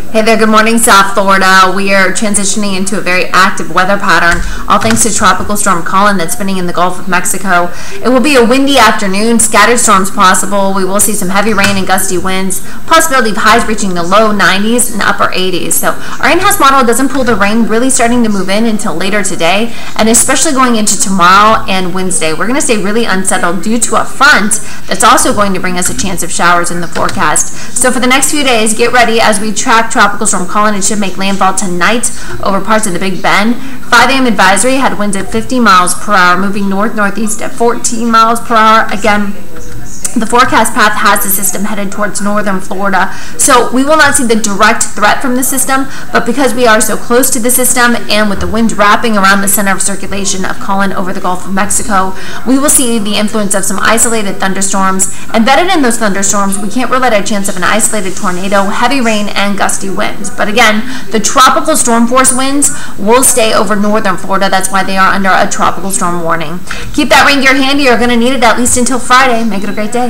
Hey there, good morning, South Florida. We are transitioning into a very active weather pattern, all thanks to Tropical Storm Colin that's spinning in the Gulf of Mexico. It will be a windy afternoon, scattered storms possible. We will see some heavy rain and gusty winds, possibility of highs reaching the low 90s and upper 80s. So our in-house model doesn't pull the rain really starting to move in until later today, and especially going into tomorrow and Wednesday. We're going to stay really unsettled due to a front that's also going to bring us a chance of showers in the forecast. So for the next few days, get ready as we track Tropical Storm Colin. It should make landfall tonight over parts of the Big Bend. 5 a.m. advisory had winds at 50 miles per hour, moving north-northeast at 14 miles per hour. Again, the forecast path has the system headed towards northern Florida, so we will not see the direct threat from the system, but because we are so close to the system and with the winds wrapping around the center of circulation of Colin over the Gulf of Mexico, we will see the influence of some isolated thunderstorms. Embedded in those thunderstorms, we can't rule out a chance of an isolated tornado, heavy rain, and gusty winds. But again, the tropical storm force winds will stay over northern Florida. That's why they are under a tropical storm warning. Keep that rain gear handy. You're going to need it at least until Friday. Make it a great day.